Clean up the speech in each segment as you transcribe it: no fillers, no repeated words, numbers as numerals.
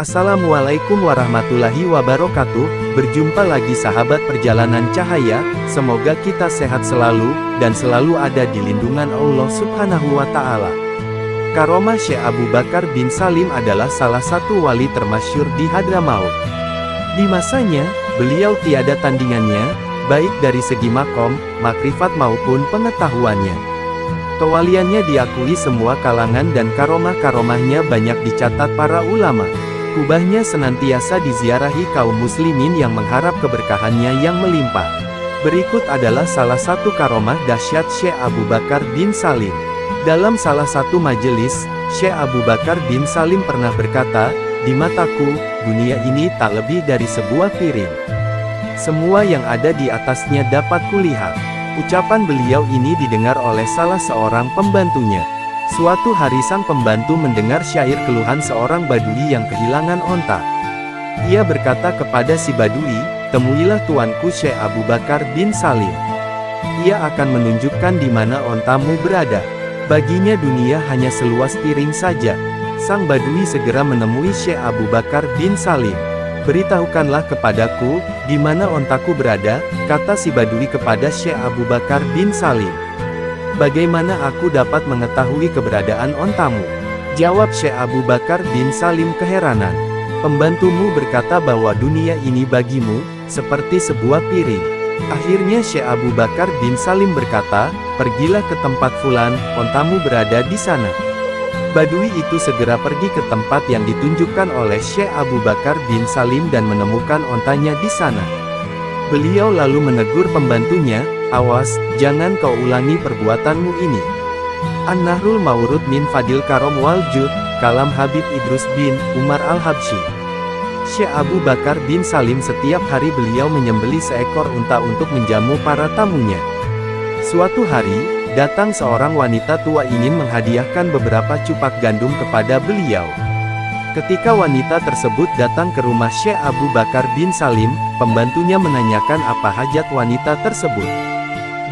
Assalamualaikum warahmatullahi wabarakatuh. Berjumpa lagi sahabat perjalanan cahaya. Semoga kita sehat selalu, dan selalu ada di lindungan Allah Subhanahu wa Ta'ala. Karomah Syekh Abu Bakar bin Salim adalah salah satu wali termasyhur di Hadramaut. Di masanya, beliau tiada tandingannya, baik dari segi makom, makrifat maupun pengetahuannya. Kewaliannya diakui semua kalangan dan karomah-karomahnya banyak dicatat para ulama. Kubahnya senantiasa diziarahi kaum muslimin yang mengharap keberkahannya yang melimpah. Berikut adalah salah satu karomah dahsyat Syekh Abu Bakar bin Salim. Dalam salah satu majelis, Syekh Abu Bakar bin Salim pernah berkata, "Di mataku, dunia ini tak lebih dari sebuah piring. Semua yang ada di atasnya dapat kulihat." Ucapan beliau ini didengar oleh salah seorang pembantunya. Suatu hari sang pembantu mendengar syair keluhan seorang badui yang kehilangan onta. Ia berkata kepada si badui, "Temuilah tuanku Syekh Abu Bakar bin Salim. Ia akan menunjukkan di mana ontamu berada. Baginya dunia hanya seluas piring saja." Sang badui segera menemui Syekh Abu Bakar bin Salim. "Beritahukanlah kepadaku, di mana ontaku berada," kata si badui kepada Syekh Abu Bakar bin Salim. "Bagaimana aku dapat mengetahui keberadaan ontamu?" jawab Syekh Abu Bakar bin Salim keheranan. "Pembantumu berkata bahwa dunia ini bagimu, seperti sebuah piring." Akhirnya Syekh Abu Bakar bin Salim berkata, "Pergilah ke tempat fulan, ontamu berada di sana." Badui itu segera pergi ke tempat yang ditunjukkan oleh Syekh Abu Bakar bin Salim dan menemukan ontanya di sana. Beliau lalu menegur pembantunya, "Awas, jangan kau ulangi perbuatanmu ini." An-Nahrul Mawrud min Fadil Karom wal Jud, kalam Habib Idrus bin Umar al-Habsyi. Syekh Abu Bakar bin Salim setiap hari beliau menyembelih seekor unta untuk menjamu para tamunya. Suatu hari, datang seorang wanita tua ingin menghadiahkan beberapa cupak gandum kepada beliau. Ketika wanita tersebut datang ke rumah Syekh Abu Bakar bin Salim, pembantunya menanyakan apa hajat wanita tersebut.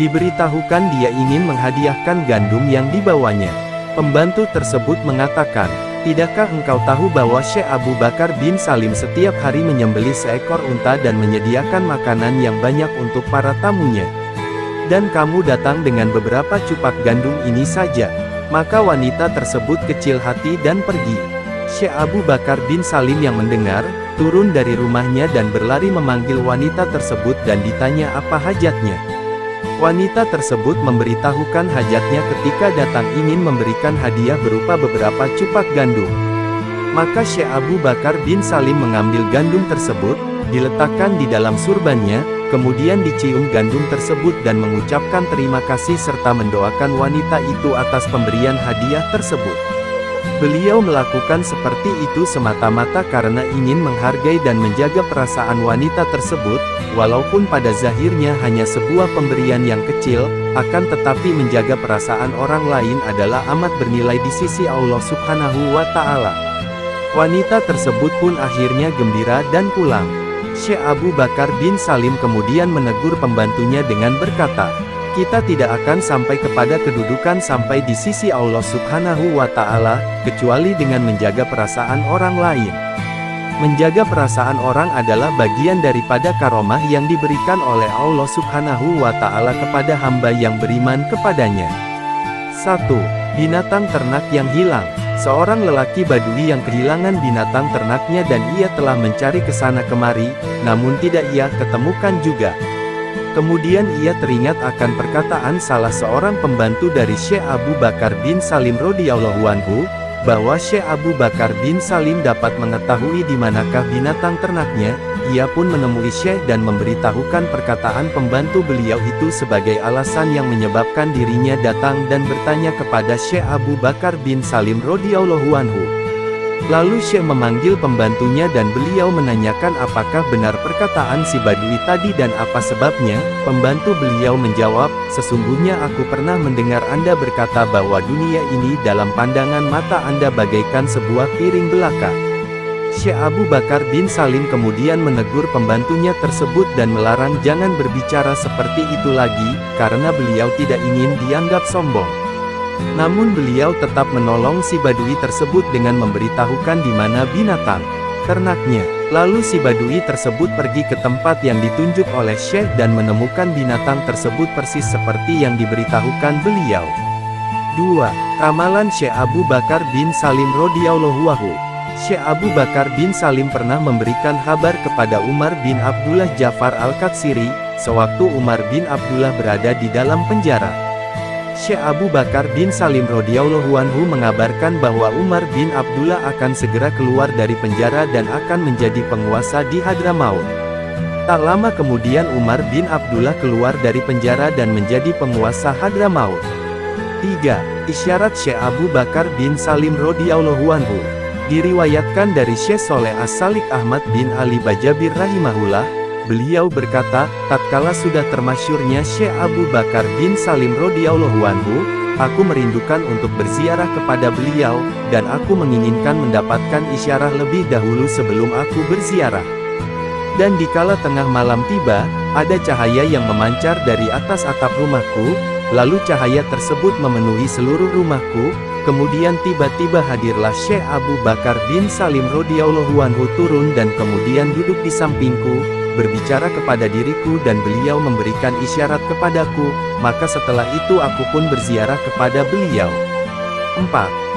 Diberitahukan dia ingin menghadiahkan gandum yang dibawanya. Pembantu tersebut mengatakan, "Tidakkah engkau tahu bahwa Syekh Abu Bakar bin Salim setiap hari menyembelih seekor unta dan menyediakan makanan yang banyak untuk para tamunya? Dan kamu datang dengan beberapa cupak gandum ini saja." Maka wanita tersebut kecil hati dan pergi. Syekh Abu Bakar bin Salim yang mendengar, turun dari rumahnya dan berlari memanggil wanita tersebut dan ditanya apa hajatnya. Wanita tersebut memberitahukan hajatnya ketika datang ingin memberikan hadiah berupa beberapa cupak gandum. Maka Syekh Abu Bakar bin Salim mengambil gandum tersebut, diletakkan di dalam surbannya, kemudian dicium gandum tersebut dan mengucapkan terima kasih serta mendoakan wanita itu atas pemberian hadiah tersebut. Beliau melakukan seperti itu semata-mata karena ingin menghargai dan menjaga perasaan wanita tersebut, walaupun pada zahirnya hanya sebuah pemberian yang kecil, akan tetapi menjaga perasaan orang lain adalah amat bernilai di sisi Allah Subhanahu wa Ta'ala. Wanita tersebut pun akhirnya gembira dan pulang. Syekh Abu Bakar bin Salim kemudian menegur pembantunya dengan berkata, "Kita tidak akan sampai kepada kedudukan sampai di sisi Allah Subhanahu wa Ta'ala, kecuali dengan menjaga perasaan orang lain. Menjaga perasaan orang adalah bagian daripada karomah yang diberikan oleh Allah Subhanahu wa Ta'ala kepada hamba yang beriman kepadanya." 1. Binatang ternak yang hilang. Seorang lelaki badui yang kehilangan binatang ternaknya dan ia telah mencari ke sana kemari, namun tidak ia ketemukan juga. Kemudian ia teringat akan perkataan salah seorang pembantu dari Syekh Abu Bakar bin Salim radhiyallahu anhu, bahwa Syekh Abu Bakar bin Salim dapat mengetahui di manakah binatang ternaknya. Ia pun menemui Syekh dan memberitahukan perkataan pembantu beliau itu sebagai alasan yang menyebabkan dirinya datang dan bertanya kepada Syekh Abu Bakar bin Salim radhiyallahu anhu. Lalu Syekh memanggil pembantunya dan beliau menanyakan apakah benar perkataan si badui tadi dan apa sebabnya. Pembantu beliau menjawab, "Sesungguhnya aku pernah mendengar Anda berkata bahwa dunia ini dalam pandangan mata Anda bagaikan sebuah piring belaka." Syekh Abu Bakar bin Salim kemudian menegur pembantunya tersebut dan melarang jangan berbicara seperti itu lagi, karena beliau tidak ingin dianggap sombong. Namun beliau tetap menolong si badui tersebut dengan memberitahukan di mana binatang ternaknya. Lalu si Badui tersebut pergi ke tempat yang ditunjuk oleh Syekh dan menemukan binatang tersebut persis seperti yang diberitahukan beliau. 2. Ramalan Syekh Abu Bakar bin Salim radhiyallahu anhu. Syekh Abu Bakar bin Salim pernah memberikan kabar kepada Umar bin Abdullah Ja'far al-Qatsiri, sewaktu Umar bin Abdullah berada di dalam penjara. Syekh Abu Bakar bin Salim radhiyallahu anhu mengabarkan bahwa Umar bin Abdullah akan segera keluar dari penjara dan akan menjadi penguasa di Hadramaut. Tak lama kemudian Umar bin Abdullah keluar dari penjara dan menjadi penguasa Hadramaut. 3. Isyarat Syekh Abu Bakar bin Salim radhiyallahu anhu. Diriwayatkan dari Syekh Soleh As-Salik Ahmad bin Ali Bajabir rahimahullah, beliau berkata, tatkala sudah termasyurnya Syekh Abu Bakar bin Salim radhiyallahu anhu, aku merindukan untuk berziarah kepada beliau, dan aku menginginkan mendapatkan isyarah lebih dahulu sebelum aku berziarah. Dan dikala tengah malam tiba, ada cahaya yang memancar dari atas atap rumahku, lalu cahaya tersebut memenuhi seluruh rumahku, kemudian tiba-tiba hadirlah Syekh Abu Bakar bin Salim radhiyallahu anhu turun dan kemudian duduk di sampingku, berbicara kepada diriku dan beliau memberikan isyarat kepadaku, maka setelah itu aku pun berziarah kepada beliau. 4.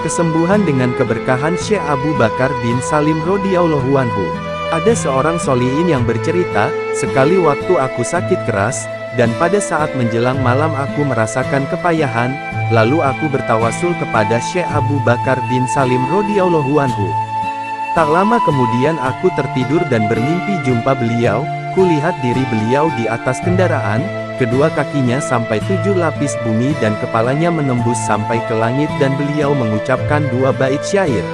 Kesembuhan dengan keberkahan Syekh Abu Bakar bin Salim radhiyallahu anhu. Ada seorang solihin yang bercerita, sekali waktu aku sakit keras, dan pada saat menjelang malam aku merasakan kepayahan, lalu aku bertawasul kepada Syekh Abu Bakar bin Salim radhiyallahu anhu. Tak lama kemudian aku tertidur dan bermimpi jumpa beliau, kulihat diri beliau di atas kendaraan, kedua kakinya sampai 7 lapis bumi dan kepalanya menembus sampai ke langit dan beliau mengucapkan 2 bait syair.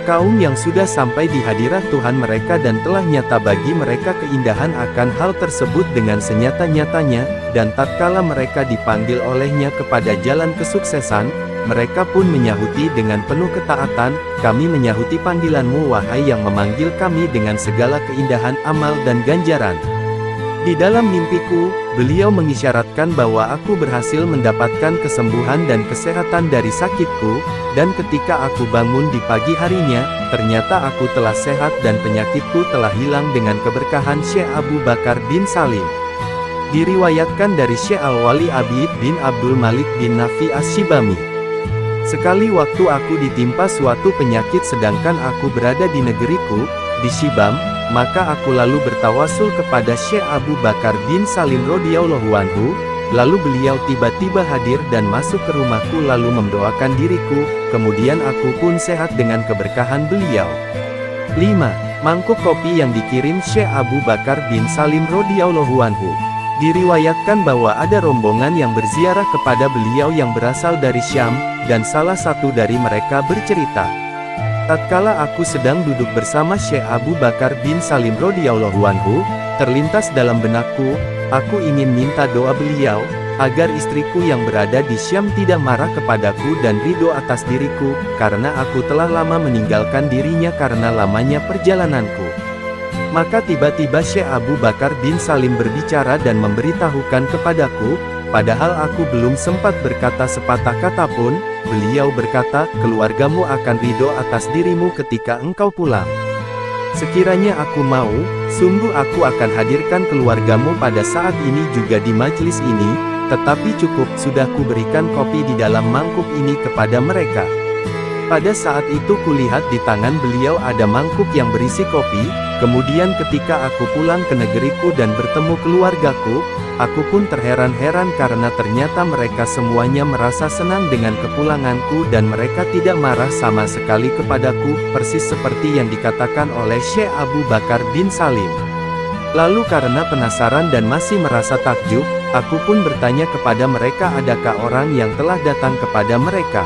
Kaum yang sudah sampai di hadirat Tuhan mereka dan telah nyata bagi mereka keindahan akan hal tersebut dengan senyata-nyatanya, dan tatkala mereka dipanggil olehnya kepada jalan kesuksesan, mereka pun menyahuti dengan penuh ketaatan, kami menyahuti panggilanmu wahai yang memanggil kami dengan segala keindahan amal dan ganjaran. Di dalam mimpiku, beliau mengisyaratkan bahwa aku berhasil mendapatkan kesembuhan dan kesehatan dari sakitku, dan ketika aku bangun di pagi harinya, ternyata aku telah sehat dan penyakitku telah hilang dengan keberkahan Syekh Abu Bakar bin Salim. Diriwayatkan dari Syekh Al-Wali Abid bin Abdul Malik bin Nafi As-Shibami. Sekali waktu aku ditimpa suatu penyakit sedangkan aku berada di negeriku, di Shibam, maka aku lalu bertawasul kepada Syekh Abu Bakar bin Salim radhiyallahu anhu, lalu beliau tiba-tiba hadir dan masuk ke rumahku lalu mendoakan diriku, kemudian aku pun sehat dengan keberkahan beliau. 5. Mangkuk kopi yang dikirim Syekh Abu Bakar bin Salim radhiyallahu anhu. Diriwayatkan bahwa ada rombongan yang berziarah kepada beliau yang berasal dari Syam, dan salah satu dari mereka bercerita, tatkala aku sedang duduk bersama Syekh Abu Bakar bin Salim radhiyallahu anhu, terlintas dalam benakku, aku ingin minta doa beliau, agar istriku yang berada di Syam tidak marah kepadaku dan ridho atas diriku, karena aku telah lama meninggalkan dirinya karena lamanya perjalananku. Maka tiba-tiba Syekh Abu Bakar bin Salim berbicara dan memberitahukan kepadaku, padahal aku belum sempat berkata sepatah kata pun, beliau berkata, keluargamu akan ridho atas dirimu ketika engkau pulang. Sekiranya aku mau, sungguh aku akan hadirkan keluargamu pada saat ini juga di majelis ini, tetapi cukup sudah kuberikan kopi di dalam mangkuk ini kepada mereka. Pada saat itu kulihat di tangan beliau ada mangkuk yang berisi kopi, kemudian ketika aku pulang ke negeriku dan bertemu keluargaku, aku pun terheran-heran karena ternyata mereka semuanya merasa senang dengan kepulanganku dan mereka tidak marah sama sekali kepadaku, persis seperti yang dikatakan oleh Syekh Abu Bakar bin Salim. Lalu karena penasaran dan masih merasa takjub, aku pun bertanya kepada mereka adakah orang yang telah datang kepada mereka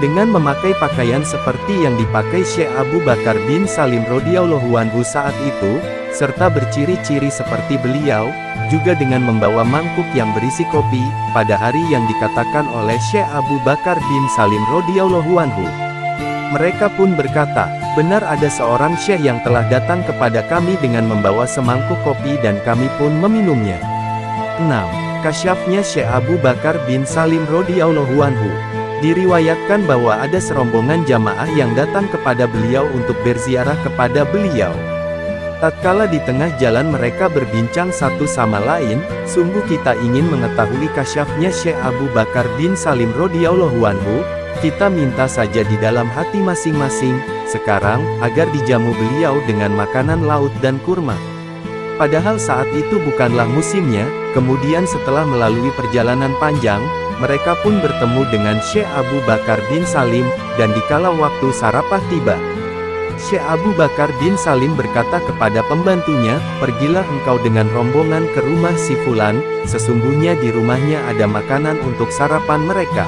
dengan memakai pakaian seperti yang dipakai Syekh Abu Bakar bin Salim radhiyallahu anhu saat itu, serta berciri-ciri seperti beliau, juga dengan membawa mangkuk yang berisi kopi, pada hari yang dikatakan oleh Syekh Abu Bakar bin Salim radhiyallahu anhu. Mereka pun berkata, benar ada seorang syekh yang telah datang kepada kami dengan membawa semangkuk kopi dan kami pun meminumnya. 6. Kasyafnya Syekh Abu Bakar bin Salim radhiyallahu anhu. Diriwayatkan bahwa ada serombongan jamaah yang datang kepada beliau untuk berziarah kepada beliau. Tatkala di tengah jalan mereka berbincang satu sama lain, sungguh kita ingin mengetahui kasyafnya Syekh Abu Bakar bin Salim radhiyallahu anhu, kita minta saja di dalam hati masing-masing, sekarang, agar dijamu beliau dengan makanan laut dan kurma. Padahal saat itu bukanlah musimnya, kemudian setelah melalui perjalanan panjang, mereka pun bertemu dengan Syekh Abu Bakar bin Salim, dan dikala waktu sarapah tiba, Syekh Abu Bakar bin Salim berkata kepada pembantunya, "Pergilah engkau dengan rombongan ke rumah si Fulan, sesungguhnya di rumahnya ada makanan untuk sarapan mereka."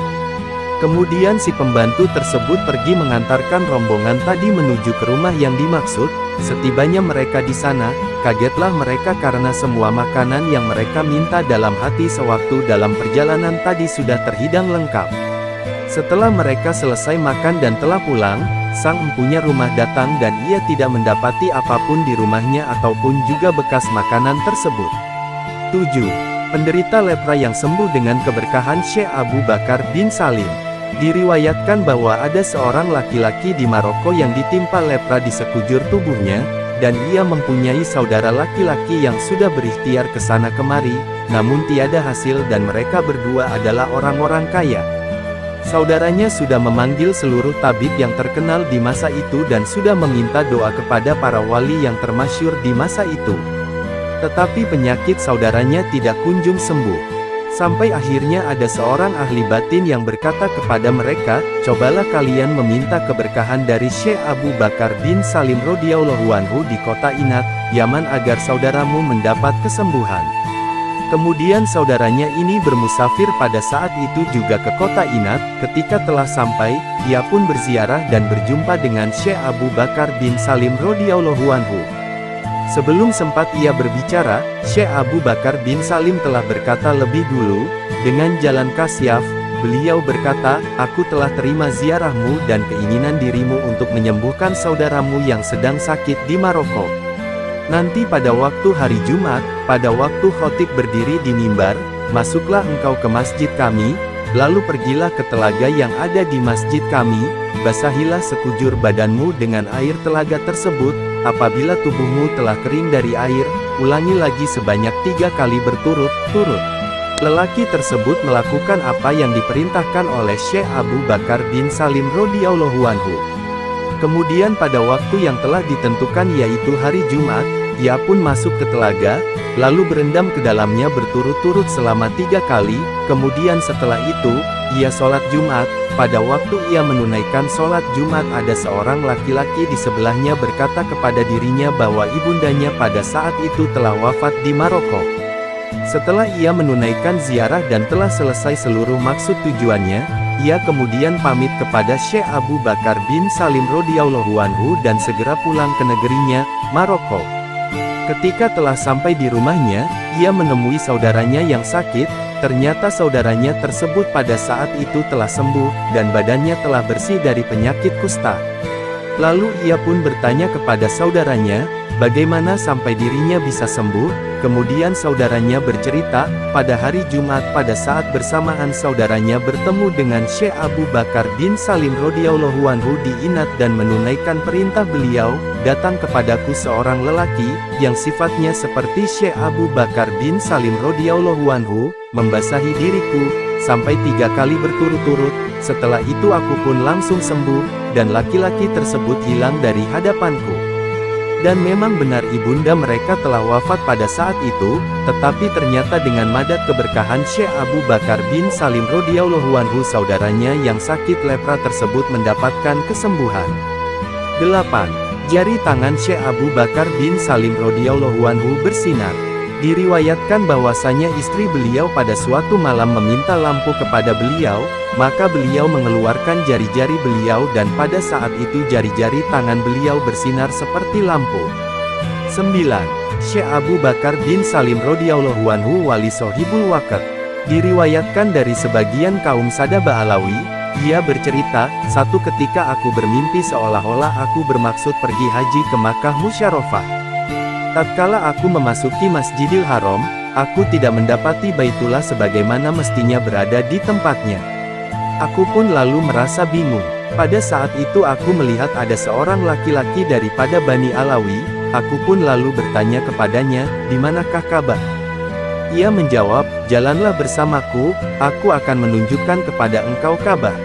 Kemudian si pembantu tersebut pergi mengantarkan rombongan tadi menuju ke rumah yang dimaksud. Setibanya mereka di sana, kagetlah mereka karena semua makanan yang mereka minta dalam hati sewaktu dalam perjalanan tadi sudah terhidang lengkap. Setelah mereka selesai makan dan telah pulang, sang empunya rumah datang dan ia tidak mendapati apapun di rumahnya ataupun juga bekas makanan tersebut. 7. Penderita lepra yang sembuh dengan keberkahan Syekh Abu Bakar bin Salim. Diriwayatkan bahwa ada seorang laki-laki di Maroko yang ditimpa lepra di sekujur tubuhnya, dan ia mempunyai saudara laki-laki yang sudah berikhtiar ke sana kemari, namun tiada hasil dan mereka berdua adalah orang-orang kaya. Saudaranya sudah memanggil seluruh tabib yang terkenal di masa itu dan sudah meminta doa kepada para wali yang termasyhur di masa itu. Tetapi penyakit saudaranya tidak kunjung sembuh. Sampai akhirnya ada seorang ahli batin yang berkata kepada mereka, "Cobalah kalian meminta keberkahan dari Syekh Abu Bakar bin Salim radhiyallahu anhu di kota Inat, Yaman agar saudaramu mendapat kesembuhan." Kemudian saudaranya ini bermusafir pada saat itu juga ke kota Inat. Ketika telah sampai, ia pun berziarah dan berjumpa dengan Syekh Abu Bakar bin Salim radhiyallahu anhu. Sebelum sempat ia berbicara, Syekh Abu Bakar bin Salim telah berkata lebih dulu, dengan jalan kasyaf, beliau berkata, "Aku telah terima ziarahmu dan keinginan dirimu untuk menyembuhkan saudaramu yang sedang sakit di Maroko. Nanti pada waktu hari Jumat, pada waktu khotib berdiri di mimbar, masuklah engkau ke masjid kami, lalu pergilah ke telaga yang ada di masjid kami, basahilah sekujur badanmu dengan air telaga tersebut, apabila tubuhmu telah kering dari air, ulangi lagi sebanyak 3 kali berturut-turut." Lelaki tersebut melakukan apa yang diperintahkan oleh Syekh Abu Bakar bin Salim radhiyallahu anhu. Kemudian pada waktu yang telah ditentukan yaitu hari Jumat, ia pun masuk ke telaga, lalu berendam ke dalamnya berturut-turut selama 3 kali, kemudian setelah itu, ia sholat Jumat. Pada waktu ia menunaikan sholat Jumat ada seorang laki-laki di sebelahnya berkata kepada dirinya bahwa ibundanya pada saat itu telah wafat di Maroko. Setelah ia menunaikan ziarah dan telah selesai seluruh maksud tujuannya, ia kemudian pamit kepada Syekh Abu Bakar bin Salim radhiyallahu anhu dan segera pulang ke negerinya, Maroko. Ketika telah sampai di rumahnya, ia menemui saudaranya yang sakit. Ternyata saudaranya tersebut pada saat itu telah sembuh, dan badannya telah bersih dari penyakit kusta. Lalu ia pun bertanya kepada saudaranya, bagaimana sampai dirinya bisa sembuh. Kemudian saudaranya bercerita, pada hari Jumat pada saat bersamaan saudaranya bertemu dengan Syekh Abu Bakar bin Salim radhiyallahu anhu di Inat dan menunaikan perintah beliau, datang kepadaku seorang lelaki, yang sifatnya seperti Syekh Abu Bakar bin Salim radhiyallahu anhu, membasahi diriku, sampai 3 kali berturut-turut. Setelah itu aku pun langsung sembuh, dan laki-laki tersebut hilang dari hadapanku. Dan memang benar ibunda mereka telah wafat pada saat itu, tetapi ternyata dengan madat keberkahan Syekh Abu Bakar bin Salim radhiyallahu anhu saudaranya yang sakit lepra tersebut mendapatkan kesembuhan. 8. Jari tangan Syekh Abu Bakar bin Salim radhiyallahu anhu bersinar. Diriwayatkan bahwasanya istri beliau pada suatu malam meminta lampu kepada beliau, maka beliau mengeluarkan jari-jari beliau dan pada saat itu jari-jari tangan beliau bersinar seperti lampu. 9. Syekh Abu Bakar bin Salim radhiyallahu anhu wali sohibul waqt. Diriwayatkan dari sebagian kaum Sadaba Alawi, ia bercerita, "Satu ketika aku bermimpi seolah-olah aku bermaksud pergi haji ke Makkah Musyarrafah. Tatkala aku memasuki Masjidil Haram, aku tidak mendapati Baitullah sebagaimana mestinya berada di tempatnya. Aku pun lalu merasa bingung. Pada saat itu aku melihat ada seorang laki-laki daripada Bani Alawi, aku pun lalu bertanya kepadanya, "Di manakah Ka'bah?" Ia menjawab, "Jalanlah bersamaku, aku akan menunjukkan kepada engkau Ka'bah."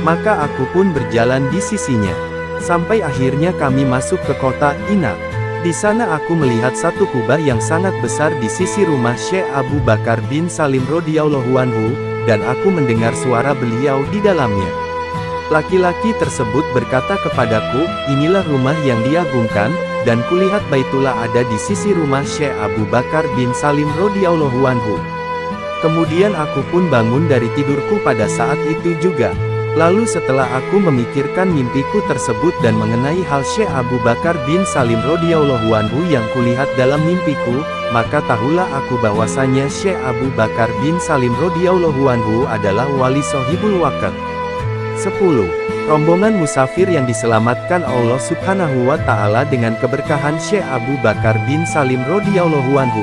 Maka aku pun berjalan di sisinya. Sampai akhirnya kami masuk ke kota Inak. Di sana aku melihat satu kubah yang sangat besar di sisi rumah Syekh Abu Bakar bin Salim radhiyallahu anhu, dan aku mendengar suara beliau di dalamnya. Laki-laki tersebut berkata kepadaku, "Inilah rumah yang diagungkan, dan kulihat Baitullah ada di sisi rumah Syekh Abu Bakar bin Salim radhiyallahu anhu." Kemudian aku pun bangun dari tidurku pada saat itu juga. Lalu setelah aku memikirkan mimpiku tersebut dan mengenai hal Syekh Abu Bakar bin Salim radhiyallahu anhu yang kulihat dalam mimpiku, maka tahulah aku bahwasanya Syekh Abu Bakar bin Salim radhiyallahu anhu adalah wali sohibul waqt. 10. Rombongan musafir yang diselamatkan Allah Subhanahu wa Ta'ala dengan keberkahan Syekh Abu Bakar bin Salim radhiyallahu anhu.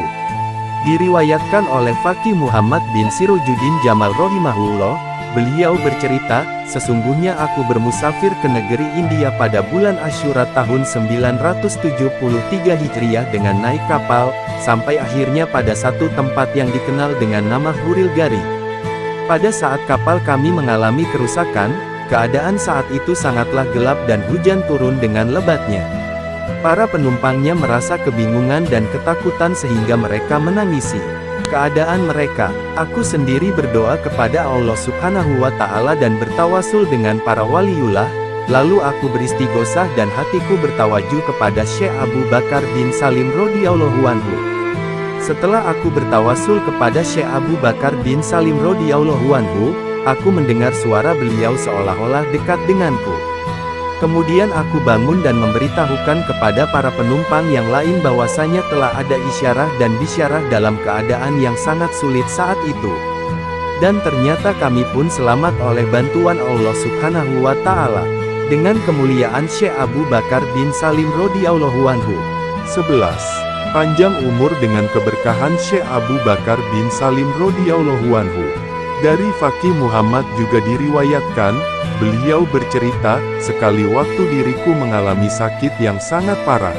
Diriwayatkan oleh Faqih Muhammad bin Sirojuddin Jamal rahimahullah, beliau bercerita, "Sesungguhnya aku bermusafir ke negeri India pada bulan Asyura tahun 973 Hijriah dengan naik kapal, sampai akhirnya pada satu tempat yang dikenal dengan nama Huril Gari. Pada saat kapal kami mengalami kerusakan, keadaan saat itu sangatlah gelap dan hujan turun dengan lebatnya. Para penumpangnya merasa kebingungan dan ketakutan sehingga mereka menangisi keadaan mereka. Aku sendiri berdoa kepada Allah Subhanahu wa Ta'ala dan bertawasul dengan para waliullah, lalu aku beristighosah dan hatiku bertawajuh kepada Syekh Abu Bakar bin Salim radhiyallahu anhu. Setelah aku bertawasul kepada Syekh Abu Bakar bin Salim radhiyallahu anhu, aku mendengar suara beliau seolah-olah dekat denganku. Kemudian aku bangun dan memberitahukan kepada para penumpang yang lain bahwasanya telah ada isyarah dan bisyarah dalam keadaan yang sangat sulit saat itu. Dan ternyata kami pun selamat oleh bantuan Allah Subhanahu wa Ta'ala. Dengan kemuliaan Syekh Abu Bakar bin Salim radhiyallahu anhu. 11. Panjang umur dengan keberkahan Syekh Abu Bakar bin Salim radhiyallahu anhu. Dari Faqih Muhammad juga diriwayatkan, beliau bercerita, "Sekali waktu diriku mengalami sakit yang sangat parah.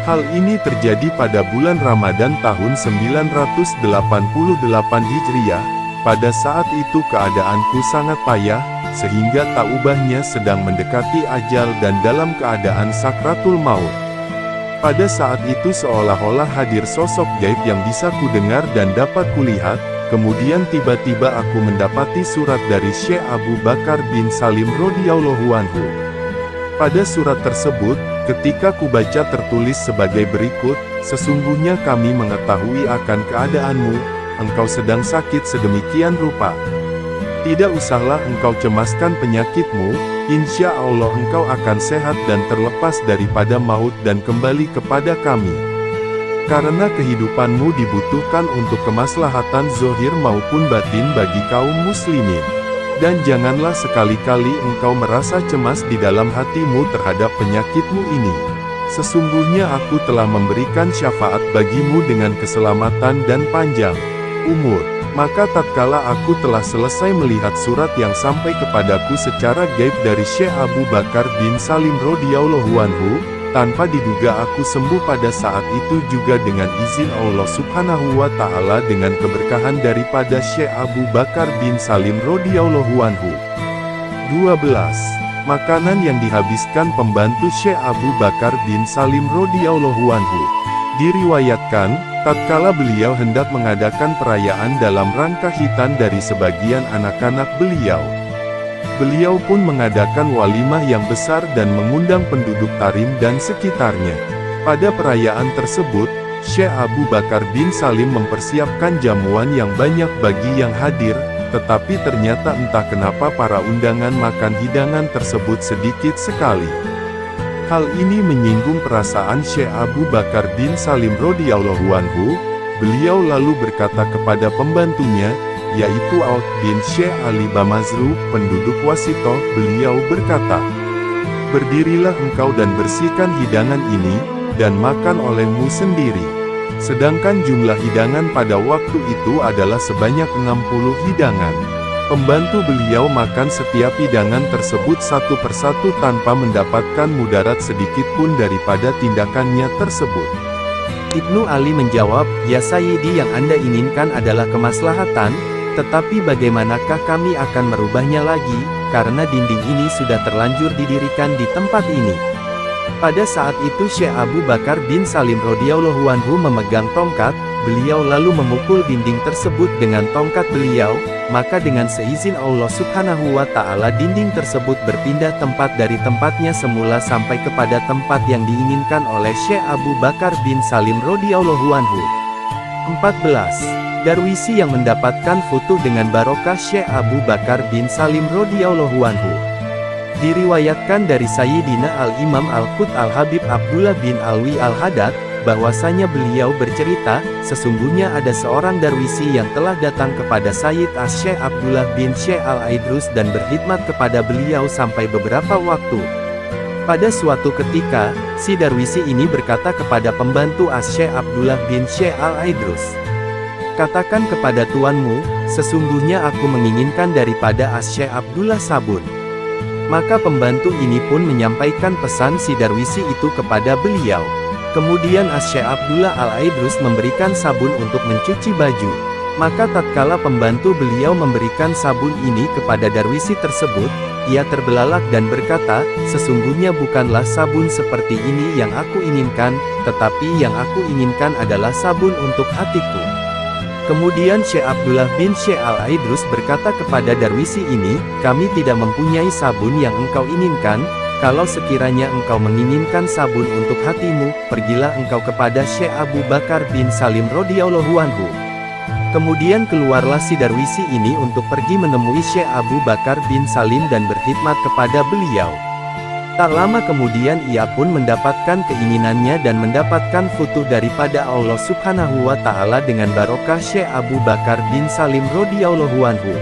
Hal ini terjadi pada bulan Ramadan tahun 988 Hijriah. Pada saat itu keadaanku sangat payah, sehingga tak ubahnya sedang mendekati ajal dan dalam keadaan sakratul maut. Pada saat itu seolah-olah hadir sosok gaib yang bisa kudengar dan dapat kulihat. Kemudian tiba-tiba aku mendapati surat dari Syekh Abu Bakar bin Salim radhiyallahu anhu. Pada surat tersebut, ketika kubaca tertulis sebagai berikut, 'Sesungguhnya kami mengetahui akan keadaanmu, engkau sedang sakit sedemikian rupa. Tidak usahlah engkau cemaskan penyakitmu, insya Allah engkau akan sehat dan terlepas daripada maut dan kembali kepada kami. Karena kehidupanmu dibutuhkan untuk kemaslahatan zahir maupun batin bagi kaum muslimin. Dan janganlah sekali-kali engkau merasa cemas di dalam hatimu terhadap penyakitmu ini. Sesungguhnya aku telah memberikan syafaat bagimu dengan keselamatan dan panjang umur.' Maka tatkala aku telah selesai melihat surat yang sampai kepadaku secara gaib dari Syekh Abu Bakar bin Salim radhiyallahu anhu, tanpa diduga aku sembuh pada saat itu juga dengan izin Allah Subhanahu wa Ta'ala dengan keberkahan daripada Syekh Abu Bakar bin Salim radhiyallahu anhu. 12. Makanan yang dihabiskan pembantu Syekh Abu Bakar bin Salim radhiyallahu anhu. Diriwayatkan, tatkala beliau hendak mengadakan perayaan dalam rangka khitan dari sebagian anak-anak beliau, beliau pun mengadakan walimah yang besar dan mengundang penduduk Tarim dan sekitarnya. Pada perayaan tersebut, Syekh Abu Bakar bin Salim mempersiapkan jamuan yang banyak bagi yang hadir, tetapi ternyata entah kenapa para undangan makan hidangan tersebut sedikit sekali. Hal ini menyinggung perasaan Syekh Abu Bakar bin Salim radhiyallahu anhu. Beliau lalu berkata kepada pembantunya, yaitu Auf bin Syekh Ali Bamazru, penduduk Wasitoh, beliau berkata, "Berdirilah engkau dan bersihkan hidangan ini, dan makan olehmu sendiri." Sedangkan jumlah hidangan pada waktu itu adalah sebanyak 60 hidangan. Pembantu beliau makan setiap hidangan tersebut satu persatu tanpa mendapatkan mudarat sedikit pun daripada tindakannya tersebut. Ibnu Ali menjawab, "Ya Sayyidi, yang Anda inginkan adalah kemaslahatan, tetapi bagaimanakah kami akan merubahnya lagi, karena dinding ini sudah terlanjur didirikan di tempat ini." Pada saat itu Syekh Abu Bakar bin Salim radhiyallahu anhu memegang tongkat, beliau lalu memukul dinding tersebut dengan tongkat beliau, maka dengan seizin Allah Subhanahu wa Ta'ala dinding tersebut berpindah tempat dari tempatnya semula sampai kepada tempat yang diinginkan oleh Syekh Abu Bakar bin Salim radhiyallahu anhu. 14. Darwisi yang mendapatkan futuh dengan barokah Syekh Abu Bakar bin Salim radhiyallahu anhu. Diriwayatkan dari Sayyidina Al-Imam Al-Qut Al-Habib Abdullah bin Alwi Al-Haddad, bahwasanya beliau bercerita, sesungguhnya ada seorang darwisi yang telah datang kepada Sayyid As-Syekh Abdullah bin Syekh Al-Aidrus dan berkhidmat kepada beliau sampai beberapa waktu. Pada suatu ketika, si darwisi ini berkata kepada pembantu As-Syekh Abdullah bin Syekh Al-Aidrus, "Katakan kepada tuanmu, sesungguhnya aku menginginkan daripada As-Syekh Abdullah sabun." Maka pembantu ini pun menyampaikan pesan si darwisi itu kepada beliau. Kemudian As-Syekh Abdullah Al-Aidrus memberikan sabun untuk mencuci baju. Maka tatkala pembantu beliau memberikan sabun ini kepada darwisi tersebut, ia terbelalak dan berkata, "Sesungguhnya bukanlah sabun seperti ini yang aku inginkan, tetapi yang aku inginkan adalah sabun untuk hatiku." Kemudian Syekh Abdullah bin Syekh Al-Aidrus berkata kepada darwisi ini, "Kami tidak mempunyai sabun yang engkau inginkan. Kalau sekiranya engkau menginginkan sabun untuk hatimu, pergilah engkau kepada Syekh Abu Bakar bin Salim radhiyallahu anhu." Kemudian keluarlah si darwisi ini untuk pergi menemui Syekh Abu Bakar bin Salim dan berkhidmat kepada beliau. Tak lama kemudian ia pun mendapatkan keinginannya dan mendapatkan futuh daripada Allah Subhanahu wa Ta'ala dengan barokah Syekh Abu Bakar bin Salim radhiyallahu anhu.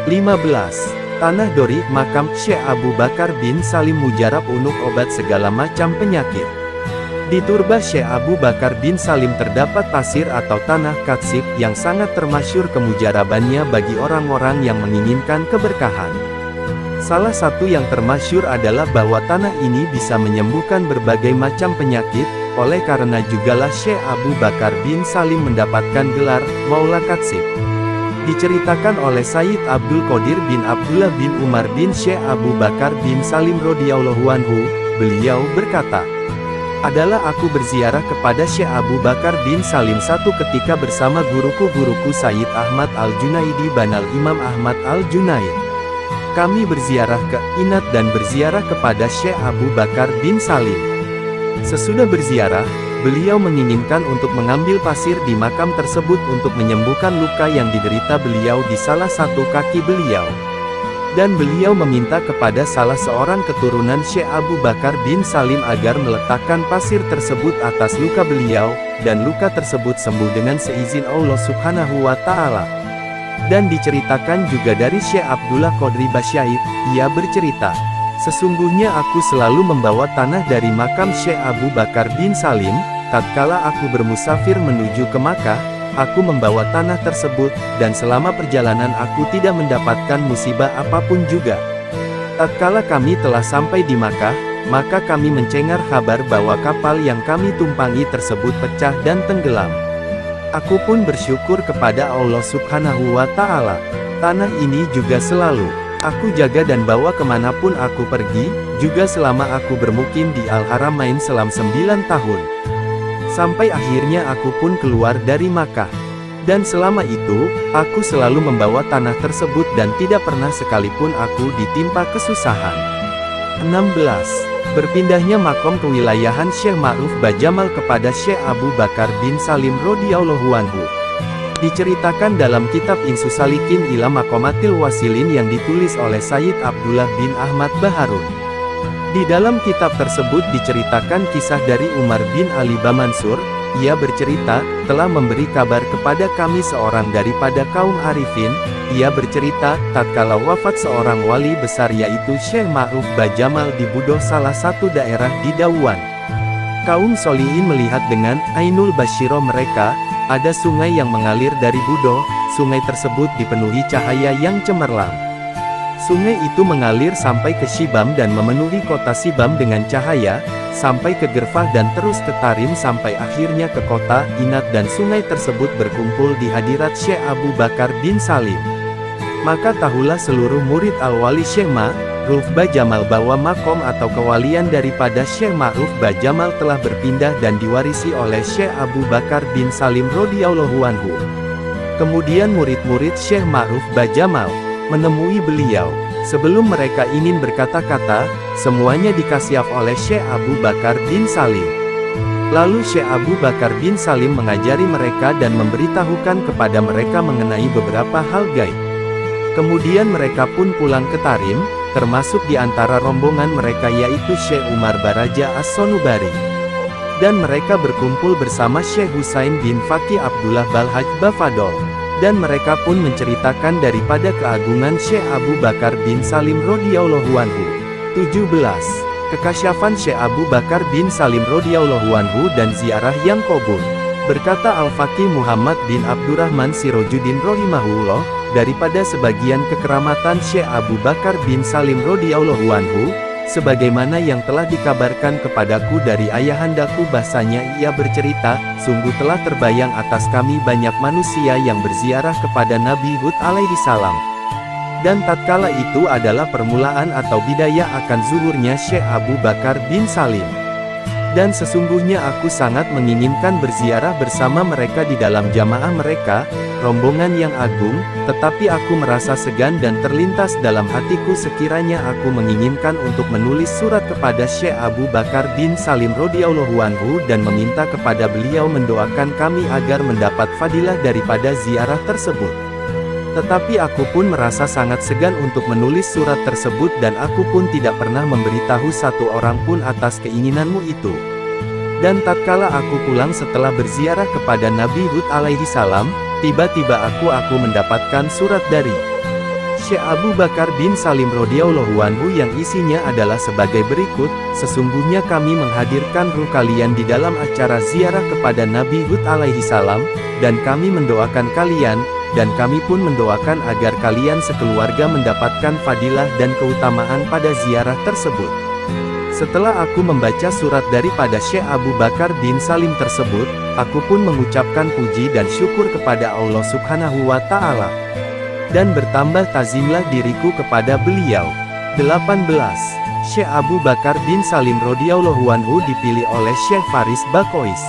15. Tanah Dori, makam Syekh Abu Bakar bin Salim mujarab untuk obat segala macam penyakit. Di turba Syekh Abu Bakar bin Salim terdapat pasir atau tanah katsib yang sangat termasyhur kemujarabannya bagi orang-orang yang menginginkan keberkahan. Salah satu yang termasyhur adalah bahwa tanah ini bisa menyembuhkan berbagai macam penyakit, oleh karena jugalah Syekh Abu Bakar bin Salim mendapatkan gelar Maula Katsib. Diceritakan oleh Sayyid Abdul Qadir bin Abdullah bin Umar bin Syekh Abu Bakar bin Salim radhiyallahu anhu, beliau berkata, "Adalah aku berziarah kepada Syekh Abu Bakar bin Salim satu ketika bersama guruku Sayyid Ahmad Al-Junaidi Banal Imam Ahmad Al-Junaid. Kami berziarah ke Inat dan berziarah kepada Syekh Abu Bakar bin Salim. Sesudah berziarah, beliau menginginkan untuk mengambil pasir di makam tersebut untuk menyembuhkan luka yang diderita beliau di salah satu kaki beliau. Dan beliau meminta kepada salah seorang keturunan Syekh Abu Bakar bin Salim agar meletakkan pasir tersebut atas luka beliau, dan luka tersebut sembuh dengan seizin Allah Subhanahu wa Ta'ala." Dan diceritakan juga dari Syekh Abdullah Qadri Basyait, ia bercerita, "Sesungguhnya aku selalu membawa tanah dari makam Syekh Abu Bakar bin Salim, tatkala aku bermusafir menuju ke Makkah, aku membawa tanah tersebut, dan selama perjalanan aku tidak mendapatkan musibah apapun juga. Tatkala kami telah sampai di Makkah, maka kami mencengar kabar bahwa kapal yang kami tumpangi tersebut pecah dan tenggelam. Aku pun bersyukur kepada Allah Subhanahu wa Ta'ala. Tanah ini juga selalu aku jaga dan bawa kemanapun aku pergi, juga selama aku bermukim di Al-Haramain selama 9 tahun. Sampai akhirnya aku pun keluar dari Makkah. Dan selama itu, aku selalu membawa tanah tersebut dan tidak pernah sekalipun aku ditimpa kesusahan." 16. Berpindahnya makom kewilayahan Syekh Ma'ruf Bajamal kepada Syekh Abu Bakar bin Salim radhiyallahu anhu. Diceritakan dalam kitab Insusalikin ila Makomatil Wasilin yang ditulis oleh Sayyid Abdullah bin Ahmad Baharun. Di dalam kitab tersebut diceritakan kisah dari Umar bin Ali Bamansur. Ia bercerita, telah memberi kabar kepada kami seorang daripada kaum Arifin. Ia bercerita, tatkala wafat seorang wali besar yaitu Syekh Ma'ruf Bajamal di Budoh salah satu daerah di Dawan. Kaum Solihin melihat dengan Ainul Basyiro mereka, Ada sungai yang mengalir dari Budo, sungai tersebut dipenuhi cahaya yang cemerlang. Sungai itu mengalir sampai ke Shibam dan memenuhi kota Shibam dengan cahaya, sampai ke Gerfah dan terus ke Tarim sampai akhirnya ke kota Inat, dan sungai tersebut berkumpul di hadirat Syekh Abu Bakar bin Salim. Maka tahulah seluruh murid Al-Wali Syekh Ma'ruf Bajamal bahwa makom atau kewalian daripada Syekh Ma'ruf Bajamal telah berpindah dan diwarisi oleh Syekh Abu Bakar bin Salim radhiyallahu anhu. Kemudian murid-murid Syekh Ma'ruf Bajamal menemui beliau. Sebelum mereka ingin berkata-kata, semuanya dikasyiaf oleh Syekh Abu Bakar bin Salim. Lalu Syekh Abu Bakar bin Salim mengajari mereka dan memberitahukan kepada mereka mengenai beberapa hal gaib. Kemudian mereka pun pulang ke Tarim, termasuk di antara rombongan mereka yaitu Syekh Umar Baraja As-Sonubari. Dan mereka berkumpul bersama Syekh Husain bin Faqih Abdullah Balhaj Bafadol. Dan mereka pun menceritakan daripada keagungan Syekh Abu Bakar bin Salim radhiyallahu anhu. 17. Kekasyiafan Syekh Abu Bakar bin Salim radhiyallahu anhu dan ziarah yang qabul. Berkata Al-Faqih Muhammad bin Abdurrahman Sirojuddin rahimahullah, daripada sebagian kekeramatan Syekh Abu Bakar bin Salim radhiyallahu anhu, sebagaimana yang telah dikabarkan kepadaku dari ayahandaku bahasanya ia bercerita, sungguh telah terbayang atas kami banyak manusia yang berziarah kepada Nabi Hud alaihi salam. Dan tatkala itu adalah permulaan atau bidayah akan zuhurnya Syekh Abu Bakar bin Salim. Dan sesungguhnya aku sangat menginginkan berziarah bersama mereka di dalam jamaah mereka, rombongan yang agung, tetapi aku merasa segan dan terlintas dalam hatiku sekiranya aku menginginkan untuk menulis surat kepada Syekh Abu Bakar bin Salim radhiyallahu anhu dan meminta kepada beliau mendoakan kami agar mendapat fadilah daripada ziarah tersebut. Tetapi aku pun merasa sangat segan untuk menulis surat tersebut dan aku pun tidak pernah memberitahu satu orang pun atas keinginanmu itu. Dan tatkala aku pulang setelah berziarah kepada Nabi Hud alaihi salam, tiba-tiba aku mendapatkan surat dari Syekh Abu Bakar bin Salim radhiyallahu anhu yang isinya adalah sebagai berikut, sesungguhnya kami menghadirkan ruh kalian di dalam acara ziarah kepada Nabi Hud alaihi salam, dan kami mendoakan kalian, dan kami pun mendoakan agar kalian sekeluarga mendapatkan fadilah dan keutamaan pada ziarah tersebut. Setelah aku membaca surat daripada Syekh Abu Bakar bin Salim tersebut, aku pun mengucapkan puji dan syukur kepada Allah Subhanahu wa Ta'ala. Dan bertambah tazimlah diriku kepada beliau. 18. Syekh Abu Bakar bin Salim radhiyallahu anhu dipilih oleh Syekh Faris Bakois.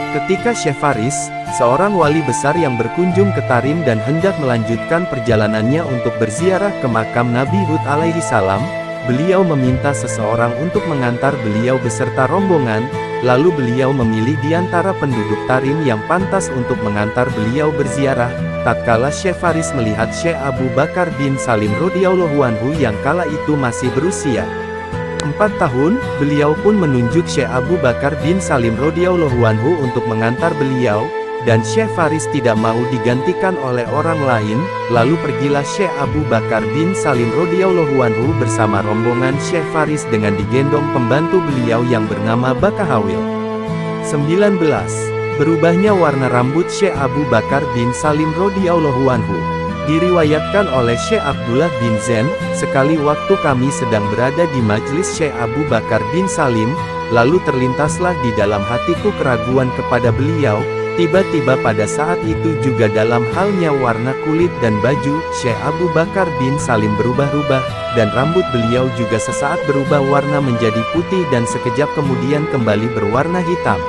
Ketika Syekh Faris, seorang wali besar yang berkunjung ke Tarim dan hendak melanjutkan perjalanannya untuk berziarah ke makam Nabi Hud alaihi salam, beliau meminta seseorang untuk mengantar beliau beserta rombongan, lalu beliau memilih di antara penduduk Tarim yang pantas untuk mengantar beliau berziarah. Tatkala Syekh Faris melihat Syekh Abu Bakar bin Salim radhiyallahu anhu yang kala itu masih berusia 4 tahun, beliau pun menunjuk Syekh Abu Bakar bin Salim radhiyallahu anhu untuk mengantar beliau, dan Syekh Faris tidak mau digantikan oleh orang lain, lalu pergilah Syekh Abu Bakar bin Salim radhiyallahu anhu bersama rombongan Syekh Faris dengan digendong pembantu beliau yang bernama Bakahawil. 19. Berubahnya warna rambut Syekh Abu Bakar bin Salim radhiyallahu anhu. Diriwayatkan oleh Syekh Abdullah bin Zain, sekali waktu kami sedang berada di majlis Syekh Abu Bakar bin Salim, lalu terlintaslah di dalam hatiku keraguan kepada beliau. Tiba-tiba pada saat itu juga dalam halnya warna kulit dan baju Syekh Abu Bakar bin Salim berubah-ubah, dan rambut beliau juga sesaat berubah warna menjadi putih dan sekejap kemudian kembali berwarna hitam.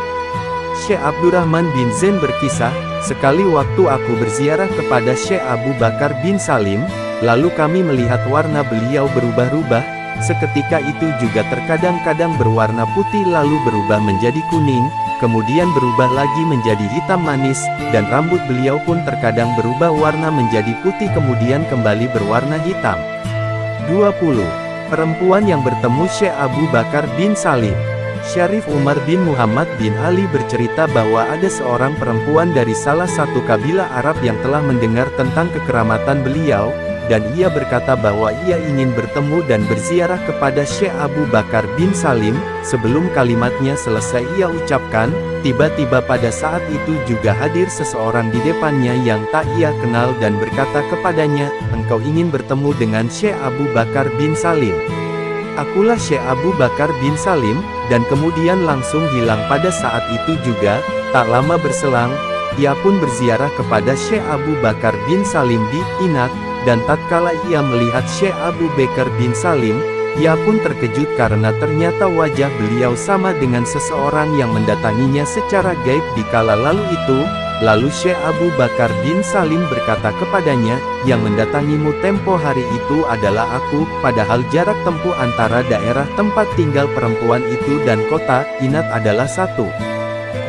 Syekh Abdurrahman bin Zain berkisah, sekali waktu aku berziarah kepada Syekh Abu Bakar bin Salim, lalu kami melihat warna beliau berubah-ubah, seketika itu juga terkadang-kadang berwarna putih lalu berubah menjadi kuning, kemudian berubah lagi menjadi hitam manis, dan rambut beliau pun terkadang berubah warna menjadi putih kemudian kembali berwarna hitam. 20. Perempuan yang bertemu Syekh Abu Bakar bin Salim. Syarif Umar bin Muhammad bin Ali bercerita bahwa ada seorang perempuan dari salah satu kabilah Arab yang telah mendengar tentang kekeramatan beliau. dan ia berkata bahwa ia ingin bertemu dan berziarah kepada Syekh Abu Bakar bin Salim. Sebelum kalimatnya selesai ia ucapkan, tiba-tiba pada saat itu juga hadir seseorang di depannya yang tak ia kenal dan berkata kepadanya, "Engkau ingin bertemu dengan Syekh Abu Bakar bin Salim?" "Akulah Syekh Abu Bakar bin Salim," dan kemudian langsung hilang pada saat itu juga. Tak lama berselang, ia pun berziarah kepada Syekh Abu Bakar bin Salim di Inat, dan tatkala ia melihat Syekh Abu Bakar bin Salim, ia pun terkejut karena ternyata wajah beliau sama dengan seseorang yang mendatanginya secara gaib di kala lalu itu. Lalu Syekh Abu Bakar bin Salim berkata kepadanya, "Yang mendatangimu tempo hari itu adalah aku," padahal jarak tempuh antara daerah tempat tinggal perempuan itu dan kota Inat adalah 1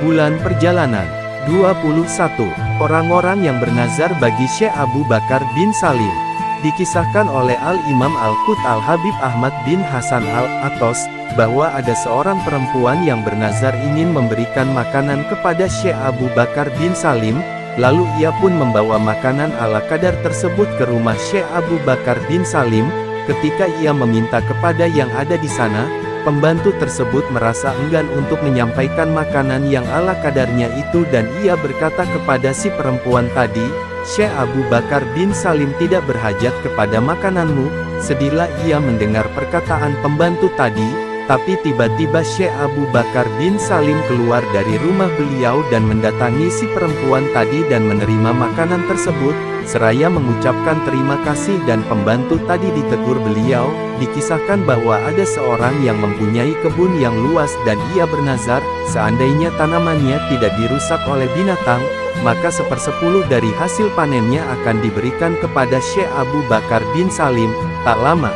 bulan perjalanan. 21. Orang-orang yang bernazar bagi Syekh Abu Bakar bin Salim. Dikisahkan oleh Al-Imam Al-Qut Al-Habib Ahmad bin Hasan Al-Atos, bahwa ada seorang perempuan yang bernazar ingin memberikan makanan kepada Syekh Abu Bakar bin Salim, lalu ia pun membawa makanan ala kadar tersebut ke rumah Syekh Abu Bakar bin Salim. Ketika ia meminta kepada yang ada di sana, pembantu tersebut merasa enggan untuk menyampaikan makanan yang ala kadarnya itu dan ia berkata kepada si perempuan tadi, "Syekh Abu Bakar bin Salim tidak berhajat kepada makananmu." Sedihlah ia mendengar perkataan pembantu tadi, tapi tiba-tiba Syekh Abu Bakar bin Salim keluar dari rumah beliau dan mendatangi si perempuan tadi dan menerima makanan tersebut, seraya mengucapkan terima kasih dan pembantu tadi ditegur beliau. Dikisahkan bahwa ada seorang yang mempunyai kebun yang luas dan ia bernazar, seandainya tanamannya tidak dirusak oleh binatang, maka 1/10 dari hasil panennya akan diberikan kepada Syekh Abu Bakar bin Salim. Tak lama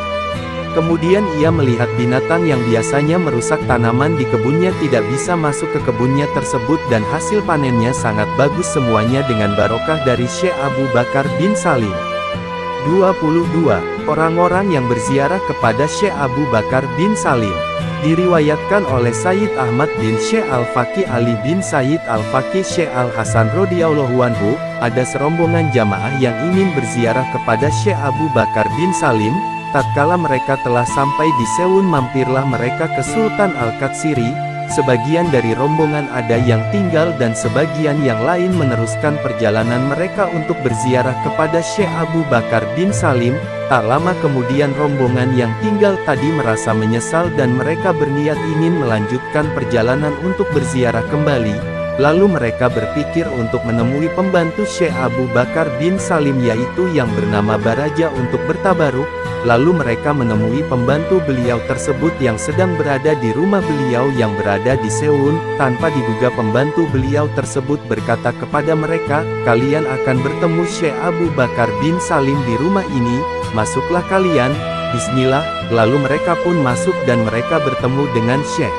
kemudian ia melihat binatang yang biasanya merusak tanaman di kebunnya tidak bisa masuk ke kebunnya tersebut dan hasil panennya sangat bagus semuanya dengan barokah dari Syekh Abu Bakar bin Salim. 22. Orang-orang yang berziarah kepada Syekh Abu Bakar bin Salim. Diriwayatkan oleh Sayyid Ahmad bin Syekh Al-Faqih Ali bin Sayyid Al-Faqih Syekh Al-Hasan radhiyallahu anhu, ada serombongan jamaah yang ingin berziarah kepada Syekh Abu Bakar bin Salim. Tatkala mereka telah sampai di Sewun, mampirlah mereka ke Sultan Al-Katsiri. Sebagian dari rombongan ada yang tinggal dan sebagian yang lain meneruskan perjalanan mereka untuk berziarah kepada Syekh Abu Bakar bin Salim. Tak lama kemudian rombongan yang tinggal tadi merasa menyesal dan mereka berniat ingin melanjutkan perjalanan untuk berziarah kembali. Lalu mereka berpikir untuk menemui pembantu Syekh Abu Bakar bin Salim yaitu yang bernama Baraja untuk bertabaruk. Lalu mereka menemui pembantu beliau tersebut yang sedang berada di rumah beliau yang berada di Sewun. Tanpa diduga pembantu beliau tersebut berkata kepada mereka, "Kalian akan bertemu Syekh Abu Bakar bin Salim di rumah ini, masuklah kalian, bismillah." Lalu mereka pun masuk dan mereka bertemu dengan Syekh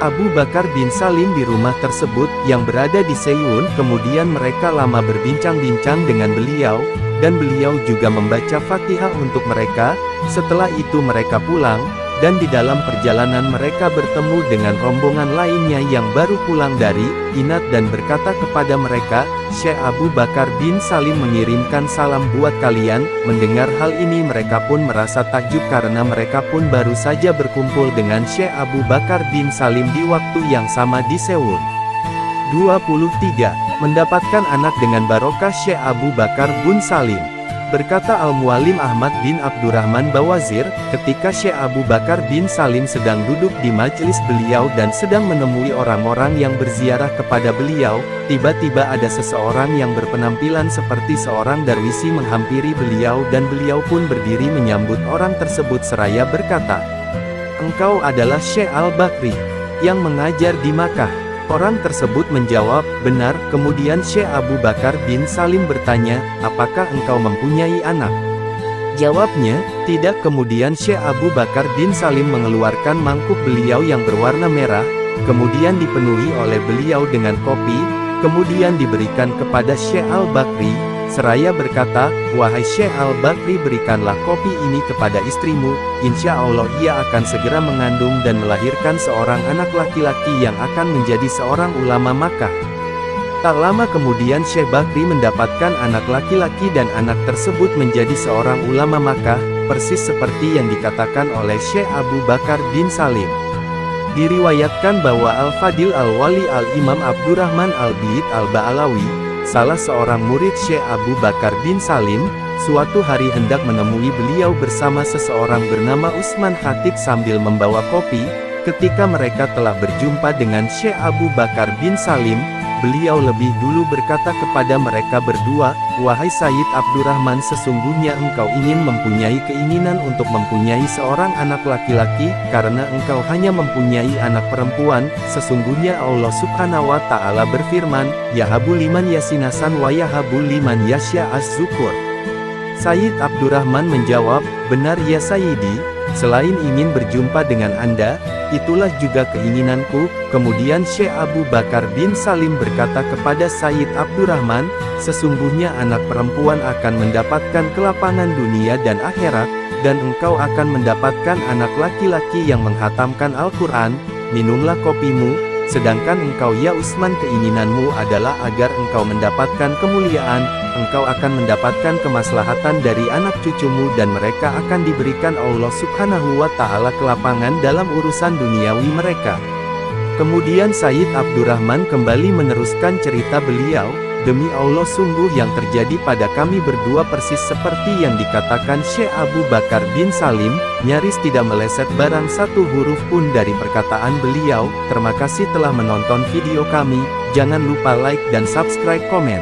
Abu Bakar bin Salim di rumah tersebut yang berada di Sewun. Kemudian mereka lama berbincang-bincang dengan beliau, dan beliau juga membaca Fatihah untuk mereka. Setelah itu mereka pulang, dan di dalam perjalanan mereka bertemu dengan rombongan lainnya yang baru pulang dari Inat dan berkata kepada mereka, "Syekh Abu Bakar bin Salim mengirimkan salam buat kalian." Mendengar hal ini mereka pun merasa takjub karena mereka pun baru saja berkumpul dengan Syekh Abu Bakar bin Salim di waktu yang sama di Sewun. 23. Mendapatkan anak dengan barokah Syekh Abu Bakar bin Salim. Berkata Al-Muallim Ahmad bin Abdurrahman Bawazir, ketika Syekh Abu Bakar bin Salim sedang duduk di majelis beliau dan sedang menemui orang-orang yang berziarah kepada beliau, tiba-tiba ada seseorang yang berpenampilan seperti seorang darwisi menghampiri beliau dan beliau pun berdiri menyambut orang tersebut seraya berkata, "Engkau adalah Syekh Al-Bakri yang mengajar di Makkah." Orang tersebut menjawab, "Benar." Kemudian Syekh Abu Bakar bin Salim bertanya, "Apakah engkau mempunyai anak?" Jawabnya, "Tidak." Kemudian Syekh Abu Bakar bin Salim mengeluarkan mangkuk beliau yang berwarna merah, kemudian dipenuhi oleh beliau dengan kopi, kemudian diberikan kepada Syekh Al-Bakri, seraya berkata, "Wahai Syekh Al-Bakri, berikanlah kopi ini kepada istrimu, insya Allah ia akan segera mengandung dan melahirkan seorang anak laki-laki yang akan menjadi seorang ulama Makkah." Tak lama kemudian Syekh Bakri mendapatkan anak laki-laki dan anak tersebut menjadi seorang ulama Makkah, persis seperti yang dikatakan oleh Syekh Abu Bakar bin Salim. Diriwayatkan bahwa Al-Fadil Al-Wali Al-Imam Abdurrahman Al-Bid Al-Ba'alawi, salah seorang murid Syekh Abu Bakar bin Salim, suatu hari hendak menemui beliau bersama seseorang bernama Utsman Khatib sambil membawa kopi. Ketika mereka telah berjumpa dengan Syekh Abu Bakar bin Salim, beliau lebih dulu berkata kepada mereka berdua, "Wahai Sayyid Abdurrahman, sesungguhnya engkau ingin mempunyai keinginan untuk mempunyai seorang anak laki-laki, karena engkau hanya mempunyai anak perempuan. Sesungguhnya Allah Subhanahu wa Ta'ala berfirman, Yahabu liman yasinasan wa yahabu liman yasya'az zukur." Sayyid Abdurrahman menjawab, "Benar ya Sayyidi, selain ingin berjumpa dengan Anda, itulah juga keinginanku." Kemudian Syekh Abu Bakar bin Salim berkata kepada Sayyid Abdurrahman, "Sesungguhnya anak perempuan akan mendapatkan kelapangan dunia dan akhirat, dan engkau akan mendapatkan anak laki-laki yang menghatamkan Al-Quran. Minumlah kopimu, sedangkan engkau ya Utsman keinginanmu adalah agar engkau mendapatkan kemuliaan, engkau akan mendapatkan kemaslahatan dari anak cucumu dan mereka akan diberikan Allah Subhanahu wa Ta'ala kelapangan dalam urusan duniawi mereka." Kemudian Sayyid Abdurrahman kembali meneruskan cerita beliau, "Demi Allah sungguh yang terjadi pada kami berdua persis seperti yang dikatakan Syekh Abu Bakar bin Salim, nyaris tidak meleset barang satu huruf pun dari perkataan beliau." Terima kasih telah menonton video kami, jangan lupa like dan subscribe komen.